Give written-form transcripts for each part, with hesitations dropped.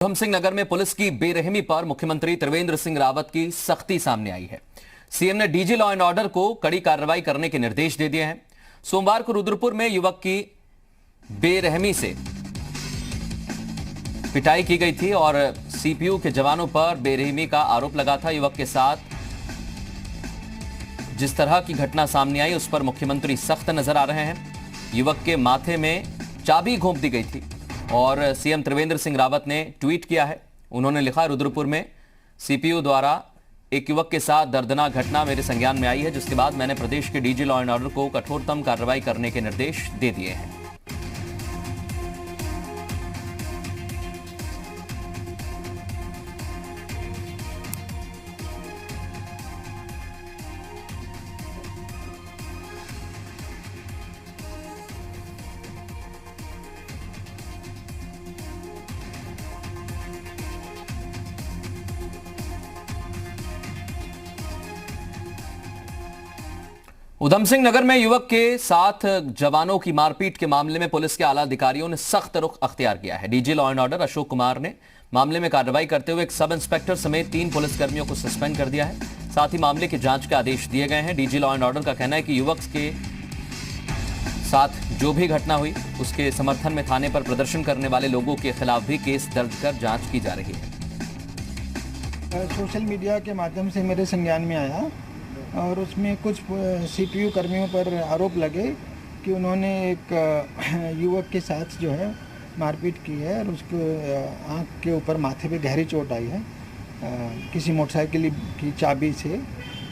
उधम सिंह नगर में पुलिस की बेरहमी पर मुख्यमंत्री त्रिवेंद्र सिंह रावत की सख्ती सामने आई है। सीएम ने डीजी लॉ एंड ऑर्डर को कड़ी कार्रवाई करने के निर्देश दे दिए हैं। सोमवार को रुद्रपुर में युवक की बेरहमी से पिटाई की गई थी और सीपीयू के जवानों पर बेरहमी का आरोप लगा था। युवक के साथ जिस तरह की घटना सामने आई उस पर मुख्यमंत्री सख्त नजर आ रहे हैं। युवक के माथे में चाबी घोंप दी गई थी और सीएम त्रिवेंद्र सिंह रावत ने ट्वीट किया है। उन्होंने लिखा, रुद्रपुर में सीपीयू द्वारा एक युवक के साथ दर्दनाक घटना मेरे संज्ञान में आई है, जिसके बाद मैंने प्रदेश के डीजी लॉ एंड ऑर्डर को कठोरतम कार्रवाई करने के निर्देश दे दिए हैं। उधम सिंह नगर में युवक के साथ जवानों की मारपीट के मामले में पुलिस के आला अधिकारियों ने सख्त रुख अख्तियार किया है। DG law and order Ashok Kumar ने मामले में कार्रवाई करते हुए एक सब इंस्पेक्टर समेत 3 पुलिसकर्मियों को सस्पेंड कर दिया है। साथ ही मामले की जांच के आदेश दिए गए हैं। डीजी लॉ एंड ऑर्डर का कहना है कि युवक के साथ जो भी घटना हुई उसके समर्थन में थाने पर प्रदर्शन करने वाले लोगों के खिलाफ भी केस दर्ज कर जांच की जा रही है। सोशल मीडिया के माध्यम से मेरे संज्ञान में आया और उसमें कुछ सीपीयू कर्मियों पर आरोप लगे कि उन्होंने एक युवक के साथ जो है मारपीट की है और उसको आंख के ऊपर माथे पे गहरी चोट आई है किसी मोटरसाइकिल की चाबी से।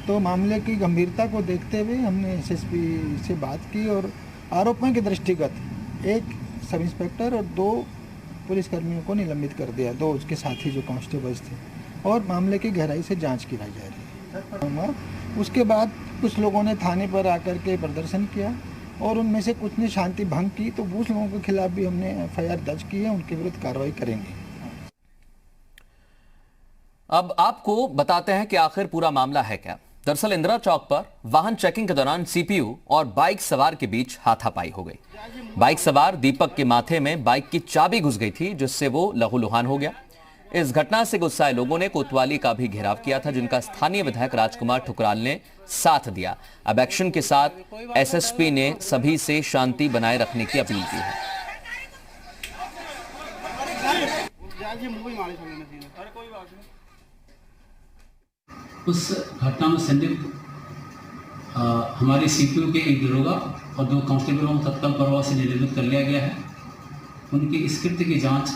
तो मामले की गंभीरता को देखते हुए हमने एसएसपी से बात की और आरोपों के दृष्टिगत एक सब इंस्पेक्टर और 2 पुलिसकर्मियों को निलंबित कर दिया, 2 उसके साथी जो कांस्टेबल्स थे, और मामले की गहराई से जाँच की जा रही है। उसके बाद कुछ लोगों ने थाने पर आकर के प्रदर्शन किया और उनमें से कुछ ने शांति भंग की, तो उस लोगों के खिलाफ भी हमने एफआईआर दर्ज की है, उनके विरुद्ध कार्रवाई करेंगे। अब आपको बताते हैं कि आखिर पूरा मामला है क्या। दरअसल इंदिरा चौक पर वाहन चेकिंग के दौरान सीपीयू और बाइक सवार के बीच हाथापाई हो गई। बाइक सवार दीपक के माथे में बाइक की चाबी घुस गई थी, जिससे वो लहूलुहान हो गया। इस घटना से गुस्साए लोगों ने कोतवाली का भी घेराव किया था, जिनका स्थानीय विधायक राजकुमार ठुकराल ने साथ दिया। अब एक्शन के साथ एसएसपी ने सभी से शांति बनाए रखने की अपील की है। उस घटना में संलिप्त हमारे सीपीयू के एक दरोगा और 2 कांस्टेबलों को तत्काल प्रभाव से निलंबित कर लिया गया है। उनके इस कृत्य की जांच,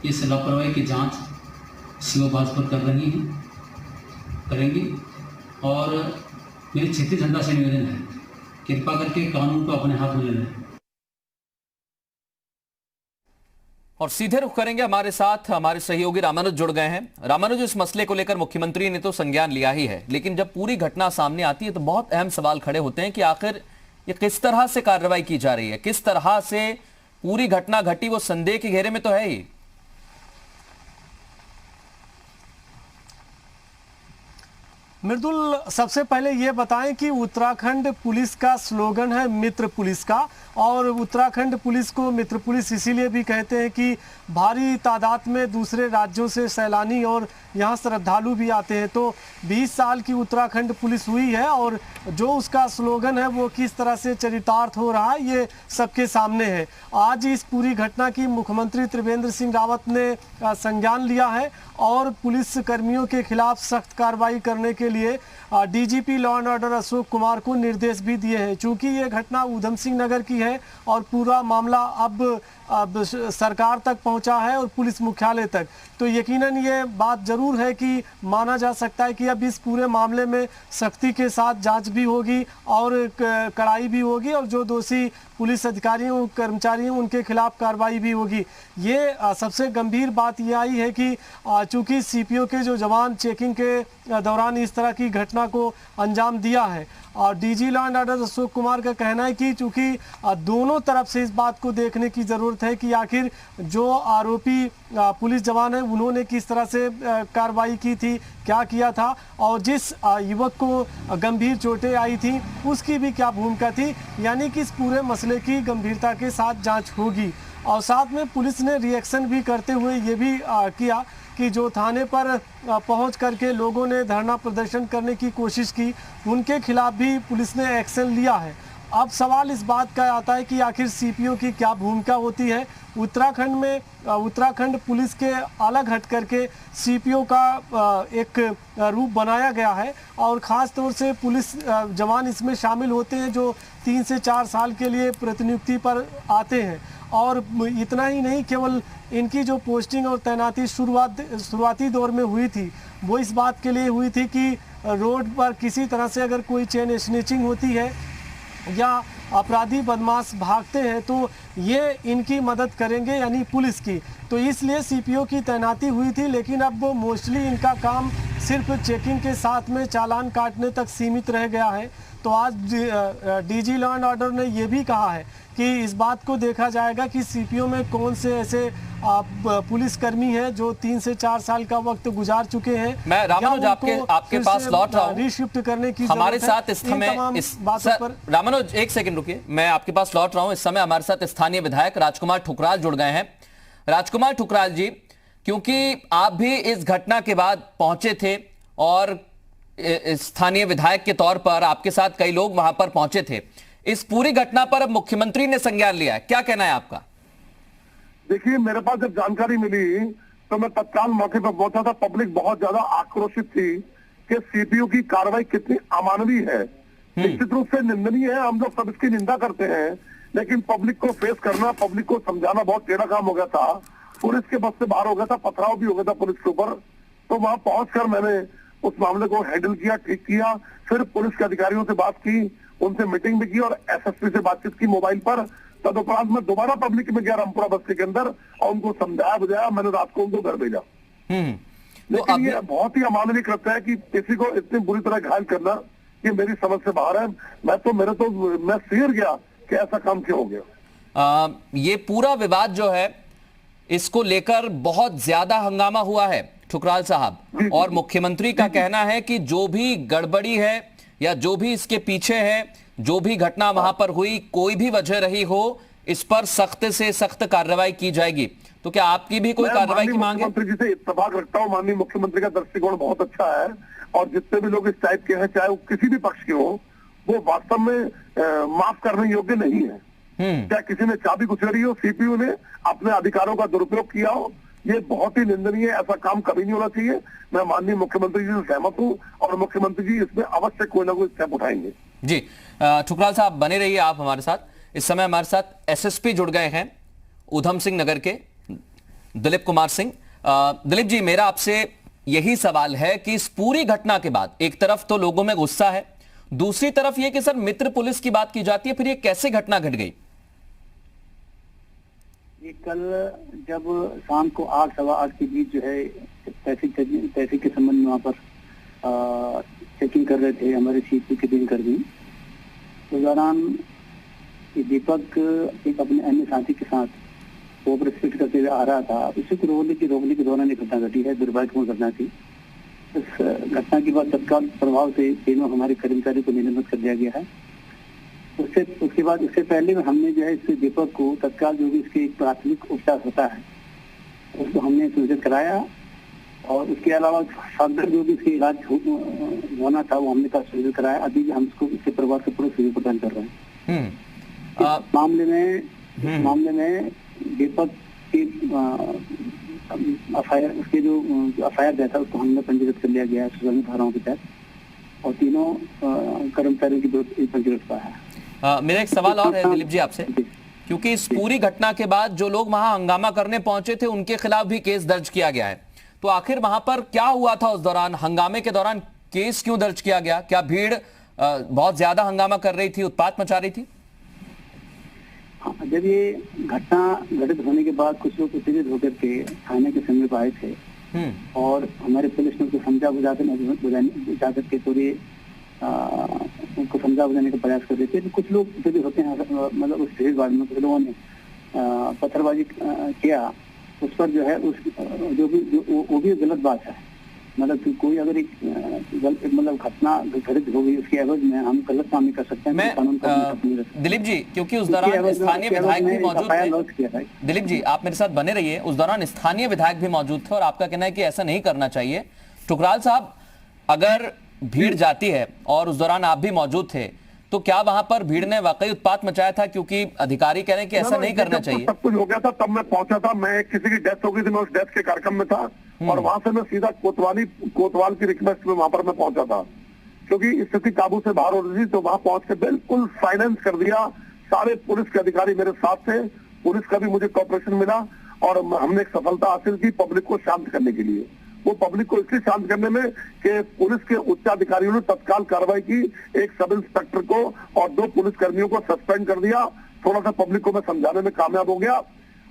इस लापरवाही की जांच सीओ भाजपा कर रही हैं, करेंगी। और मेरी क्षेत्रीय जनता से निवेदन है, कृपा करके कानून को अपने हाथ में ले लें। और सीधे रुख करेंगे, हमारे साथ हमारे सहयोगी रामानुज जुड़ गए हैं। रामानुज, इस मसले को लेकर मुख्यमंत्री ने तो संज्ञान लिया ही है, लेकिन जब पूरी घटना सामने आती है तो बहुत अहम सवाल खड़े होते हैं कि आखिर ये किस तरह से कार्रवाई की जा रही है, किस तरह से पूरी घटना घटी, वो संदेह के घेरे में तो है ही। मृदुल, सबसे पहले ये बताएं कि उत्तराखंड पुलिस का स्लोगन है मित्र पुलिस का, और उत्तराखंड पुलिस को मित्र पुलिस इसीलिए भी कहते हैं कि भारी तादाद में दूसरे राज्यों से सैलानी और यहाँ श्रद्धालु भी आते हैं। तो 20 साल की उत्तराखंड पुलिस हुई है और जो उसका स्लोगन है वो किस तरह से चरितार्थ हो रहा है ये सबके सामने है। आज इस पूरी घटना की मुख्यमंत्री त्रिवेंद्र सिंह रावत ने संज्ञान लिया है और पुलिस कर्मियों के खिलाफ सख्त कार्रवाई करने के लिए DGP law and order Ashok Kumar को निर्देश भी दिए हैं। चूंकि ये घटना उधम सिंह नगर की है और पूरा मामला अब सरकार तक पहुंचा है और पुलिस मुख्यालय तक, तो यकीनन ये बात जरूर है कि माना जा सकता है कि अब इस पूरे मामले में सख्ती के साथ जांच भी होगी और कड़ाई भी होगी और जो दोषी पुलिस अधिकारियों कर्मचारी हैं उनके खिलाफ कार्रवाई भी होगी। ये सबसे गंभीर बात ये आई है कि चूंकि सीपीओ के जो जवान चेकिंग के दौरान इस तरह की घटना को अंजाम दिया है और DG law and order Ashok Kumar का कहना है कि चूंकि दोनों तरफ से इस बात को देखने की ज़रूरत है कि आखिर जो आरोपी पुलिस जवान है उन्होंने किस तरह से कार्रवाई की थी, क्या किया था, और जिस युवक को गंभीर चोटें आई थी उसकी भी क्या भूमिका थी। यानी कि इस पूरे मसले की गंभीरता के साथ जांच होगी और साथ में पुलिस ने रिएक्शन भी करते हुए ये भी किया कि जो थाने पर पहुंच करके लोगों ने धरना प्रदर्शन करने की कोशिश की, उनके खिलाफ भी पुलिस ने एक्शन लिया है। अब सवाल इस बात का आता है कि आखिर सीपीओ की क्या भूमिका होती है। उत्तराखंड में उत्तराखंड पुलिस के अलग हट करके सीपीओ का एक रूप बनाया गया है और ख़ास तौर से पुलिस जवान इसमें शामिल होते हैं जो 3 से 4 साल के लिए प्रतिनियुक्ति पर आते हैं। और इतना ही नहीं, केवल इनकी जो पोस्टिंग और तैनाती शुरुआती दौर में हुई थी वो इस बात के लिए हुई थी कि रोड पर किसी तरह से अगर कोई चेन स्नैचिंग होती है या अपराधी बदमाश भागते हैं तो ये इनकी मदद करेंगे, यानी पुलिस की। तो इसलिए सीपीओ की तैनाती हुई थी, लेकिन अब मोस्टली इनका काम सिर्फ चेकिंग के साथ में चालान काटने तक सीमित रह गया है। तो आज डीजी लॉ एंड ऑर्डर ने ये भी कहा है कि इस बात को देखा जाएगा कि सीपीओ में कौन से ऐसे पुलिसकर्मी हैं जो 3 से 4 साल का वक्त गुजार चुके हैं। मैं रामानुज आपके पास लौट रहा हूं, रिशिफ्ट करने की हमारे साथ इस समय रामानुज एक सेकंड रुकिए, मैं आपके पास लौट रहा हूं। इस समय हमारे साथ स्थानीय विधायक राजकुमार ठुकराल जुड़ गए हैं। राजकुमार ठुकराल जी, क्योंकि आप भी इस घटना के बाद पहुंचे थे और स्थानीय विधायक के तौर पर आपके साथ कई लोग वहां पर पहुंचे थे, इस पूरी घटना पर अब मुख्यमंत्री ने संज्ञान लिया है, क्या कहना है आपका? देखिए, मेरे पास जब जानकारी मिली तो मैं तत्काल मौके पर पहुंचा था। पब्लिक बहुत ज्यादा आक्रोशित थी कि सीपीयू की कार्रवाई कितनी अमानवीय है। निश्चित रूप से निंदनीय है, हम लोग सब इसकी निंदा करते हैं, लेकिन पब्लिक को फेस करना, पब्लिक को समझाना बहुत टेढ़ा काम हो गया था। पुलिस के बस से बाहर हो गया था, पथराव भी हो गया था पुलिस के ऊपर। तो वहां पहुंचकर मैंने उस मामले को हैंडल किया, ठीक किया। फिर पुलिस के अधिकारियों से बात की, उनसे मीटिंग भी की और एसएसपी से बातचीत की मोबाइल पर। तदुपरांत मैं दोबारा पब्लिक में गया रामपुरा बस्ती के अंदर और उनको समझाया बुझाया। मैंने रात को उनको घर भेजा। लेकिन ये बहुत ही अमानवीय कृत्य है कि किसी को इतनी बुरी तरह घायल करना, ये मेरी समझ से बाहर है। मैं सिर गया कि ऐसा काम क्यों हो गया। ये पूरा विवाद जो है इसको लेकर बहुत ज्यादा हंगामा हुआ है ठुकराल साहब, और मुख्यमंत्री का कहना है कि जो भी गड़बड़ी है या जो भी इसके पीछे है, जो भी घटना वहां पर हुई, कोई भी वजह रही हो, इस पर सख्त से सख्त कार्रवाई की जाएगी। तो क्या आपकी भी कोई कार्रवाई की मांग है? मुख्यमंत्री जी से इत्तेफाक रखता हूँ। माननीय मुख्यमंत्री का दृष्टिकोण बहुत अच्छा है और जितने भी लोग इस टाइप के हैं, चाहे वो किसी भी पक्ष के हो, वो वास्तव में माफ करने योग्य नहीं है। चाहे किसी ने चाबी कुचली हो, सीपीयू ने अपने अधिकारों का दुरुपयोग किया हो, ये बहुत ही निंदनीय है। ऐसा काम कभी नहीं होना चाहिए। मैं माननीय मुख्यमंत्री जी से सहमत हूँ और मुख्यमंत्री जी इसमें अवश्य कोई ना कोई स्टेप उठाएंगे। जी, ठुकराल साहब बने रहिए आप हमारे साथ। इस समय हमारे साथ एसएसपी जुड़ गए हैं ऊधम सिंह नगर के, दिलीप कुमार सिंह। दिलीप जी, मेरा आपसे यही सवाल है कि इस पूरी घटना के बाद एक तरफ तो लोगों में गुस्सा है, दूसरी तरफ यह कि सर मित्र पुलिस की बात की जाती है, फिर ये कैसे घटना घट गई? ये कल जब शाम को 8 सवा 8 के बीच जो है पैसे के संबंध में वहाँ पर चेकिंग कर रहे थे हमारे सीपी के दिन कर्मी। उस दौरान दीपक एक अपने अन्य साथी के साथ ओवर स्पीड करते हुए आ रहा था। उसी को रोकने के दौरान एक घटना घटी है, दुर्भाग्यपूर्ण घटना थी। इस घटना के बाद तत्काल प्रभाव से तीनों हमारे कर्मचारी को निलंबित कर दिया गया है। उसके बाद इससे पहले हमने जो है इसके दीपक को तत्काल जो भी इसके एक प्राथमिक उपचार होता है उसको हमने सूचित कराया और उसके अलावा फर्दर जो भी इसके इलाज होना था वो हमने सूचित कराया। अभी हम इसको इसके परिवार को पूरा सहयोग प्रदान कर रहे हैं। मामले में दीपक की एफआईआर उसके जो एफआईआर दिया था उसको हमने पंजीकृत कर लिया गया है सुधार धाराओं के तहत और तीनों कर्मचारियों की पंजीकृत हुआ है। मेरा एक सवाल और है दिलीप जी आपसे, क्योंकि इस पूरी घटना के बाद जो लोग वहां हंगामा करने पहुंचे थे उनके खिलाफ भी केस दर्ज किया गया है, तो आखिर वहां पर क्या हुआ था? उस दौरान हंगामे के दौरान केस क्यों दर्ज किया गया? क्या भीड़ बहुत ज्यादा हंगामा कर रही थी, उत्पात मचा रही थी? हाँ, जब ये घटना घटित होने के बाद कुछ लोग उत्तेजित होकर के थाने के समीप आए थे और हमारे पुलिस ने उनको समझा बुझा करके पूरे उनको समझा बुझाने का प्रयास कर रहे थे। कुछ लोग जो भी होते हैं मतलब उस भीड़ भाड़ में कुछ लोगों ने पत्थरबाजी किया, उस पर जो है वो भी गलत बात है। मतलब कि कोई अगर एक मतलब घटना घटित हो गई उसके एवज में हम गलत काम नहीं कर सकते हैं। मैं कानून का दिलीप जी, क्योंकि उस दौरान स्थानीय विधायक भी मौजूद थे। दिलीप जी, आप मेरे साथ बने रहिए। उस दौरान स्थानीय विधायक भी मौजूद थे और आपका कहना है कि ऐसा नहीं करना चाहिए। ठुकराल साहब, अगर भीड़ जाती है और उस दौरान आप भी मौजूद थे, तो क्या वहां पर भीड़ ने वाकई उत्पात मचाया था? क्योंकि अधिकारी कह रहे हैं कि ऐसा नहीं करना चाहिए। सब कुछ हो गया था तब मैं पहुंचा था। मैं किसी की डेथ हो गई थी, मैं उस डेथ के कार्यक्रम में था और वहां से मैं सीधा कोतवाल की रिक्वेस्ट में वहां पर मैं पहुंचा था, क्योंकि स्थिति काबू से बाहर हो रही थी। तो वहां पहुंच के बिल्कुल साइलेंस कर दिया। सारे पुलिस के अधिकारी मेरे साथ थे, पुलिस का भी मुझे कॉपरेशन मिला और हमने एक सफलता हासिल की पब्लिक को शांत करने के लिए। वो पब्लिक को इसलिए शांत करने में कि पुलिस के उच्चाधिकारियों ने तत्काल कार्रवाई की, एक सब इंस्पेक्टर को और 2 पुलिसकर्मियों को सस्पेंड कर दिया। थोड़ा सा पब्लिक को मैं समझाने में कामयाब हो गया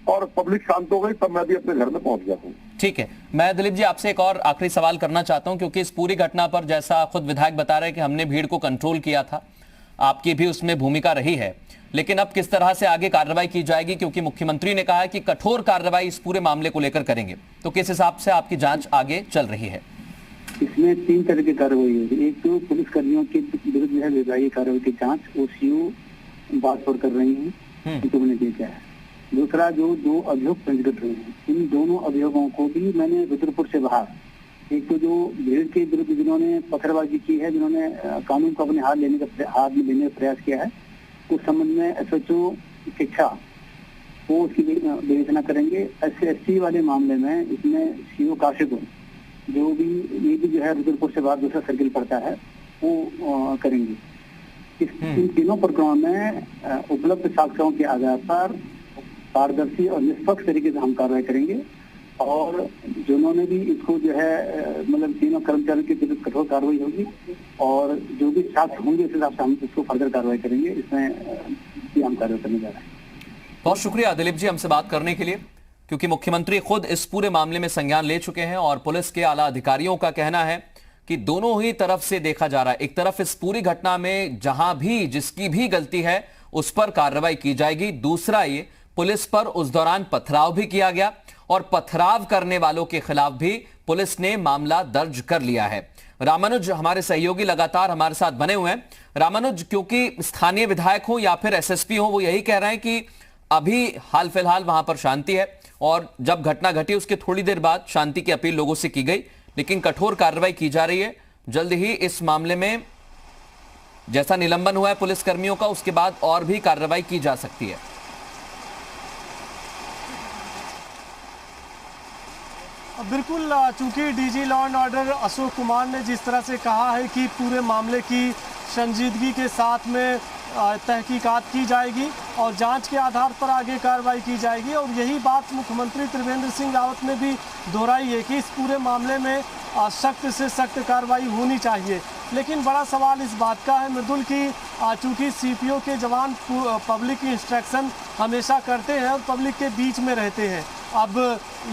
और पब्लिक शांत हो गई, तब मैं भी अपने घर में पहुंच गया हूँ। ठीक है, मैं दिलीप जी आपसे एक और आखिरी सवाल करना चाहता हूं, क्योंकि इस पूरी घटना पर जैसा खुद विधायक बता रहे हैं कि हमने भीड़ को कंट्रोल किया था, आपकी भी उसमें भूमिका रही है, लेकिन अब किस तरह से आगे कार्रवाई की जाएगी? क्योंकि मुख्यमंत्री ने कहा है कि कठोर कार्रवाई इस पूरे मामले को लेकर करेंगे, तो किस हिसाब से आपकी जांच आगे चल रही है? इसमें 3 तरह की कार्रवाई होगी। एक तो पुलिस कर्मियों के विरुद्ध जो है विभागीय कार्रवाई की जांच ओसीयू बात पर कर रही है, इनको मैंने देखा है। दूसरा, जो 2 अभियोग पंजीकृत हुए हैं, इन दोनों अभियोगों को भी मैंने रुद्रपुर से बाहर, एक तो जो भीड़ के विरुद्ध जिन्होंने पत्थरबाजी की है, जिन्होंने कानून को अपने हाथ में लेने का प्रयास किया है, उस संबंध में एसएचओ शिक्षा वो उसकी विवेचना करेंगे। SC वाले मामले में इसमें सीओ काशिक जो भी ये भी जो है रुद्रपुर से बाहर दूसरा सर्किल पड़ता है वो करेंगे। इन तीनों प्रकरणों में उपलब्ध साक्ष्यों के आधार पर पारदर्शी और निष्पक्ष तरीके से हम कार्रवाई करेंगे और जिन्होंने भी इसको जो है मतलब तीनों कर्मचारियों के विरुद्ध कठोर कार्रवाई होगी और जो भी साक्ष्य होंगे उस हिसाब से हम इसको फर्दर कार्रवाई करेंगे। इसमें भी हम कार्रवाई करने जा रहे हैं। बहुत शुक्रिया दिलीप जी हमसे बात करने के लिए, क्योंकि मुख्यमंत्री खुद इस पूरे मामले में संज्ञान ले चुके हैं और पुलिस के आला अधिकारियों का कहना है कि दोनों ही तरफ से देखा जा रहा है। एक तरफ इस पूरी घटना में जहां भी जिसकी भी गलती है उस पर कार्रवाई की जाएगी, दूसरा ये पुलिस पर उस दौरान पथराव भी किया गया और पथराव करने वालों के खिलाफ भी पुलिस ने मामला दर्ज कर लिया है। रामानुज हमारे सहयोगी लगातार हमारे साथ बने हुए हैं। रामानुज, क्योंकि स्थानीय विधायक हो या फिर एसएसपी हो, वो यही कह रहे हैं कि अभी हाल फिलहाल वहां पर शांति है और जब घटना घटी उसके थोड़ी देर बाद शांति की अपील लोगों से की गई, लेकिन कठोर कार्रवाई की जा रही है। जल्द ही इस मामले में जैसा निलंबन हुआ है पुलिस कर्मियों का, उसके बाद और भी कार्रवाई की जा सकती है। बिल्कुल, चूंकि DG law and order Ashok Kumar ने जिस तरह से कहा है कि पूरे मामले की संजीदगी के साथ में तहकीकात की जाएगी और जांच के आधार पर आगे कार्रवाई की जाएगी, और यही बात मुख्यमंत्री त्रिवेंद्र सिंह रावत ने भी दोहराई है कि इस पूरे मामले में सख्त से सख्त कार्रवाई होनी चाहिए। लेकिन बड़ा सवाल इस बात का है मृदुल की चूँकि सीपीओ के जवान पब्लिक की इंस्ट्रक्शन हमेशा करते हैं और पब्लिक के बीच में रहते हैं। अब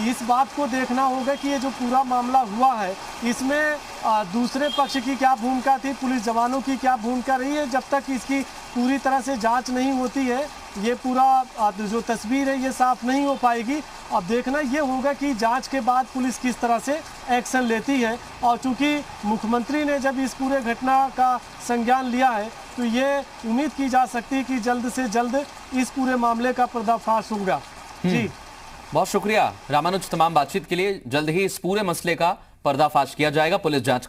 इस बात को देखना होगा कि ये जो पूरा मामला हुआ है इसमें दूसरे पक्ष की क्या भूमिका थी, पुलिस जवानों की क्या भूमिका रही है। जब तक इसकी पूरी तरह से जांच नहीं होती है ये पूरा जो तस्वीर है ये साफ नहीं हो पाएगी। अब देखना ये होगा कि जांच के बाद पुलिस किस तरह से एक्शन लेती है, और चूंकि मुख्यमंत्री ने जब इस पूरे घटना का संज्ञान लिया है तो ये उम्मीद की जा सकती है कि जल्द से जल्द इस पूरे मामले का पर्दाफाश होगा। जी बहुत शुक्रिया रामानुज तमाम बातचीत के लिए। जल्द ही इस पूरे मसले का पर्दाफाश किया जाएगा, पुलिस जांच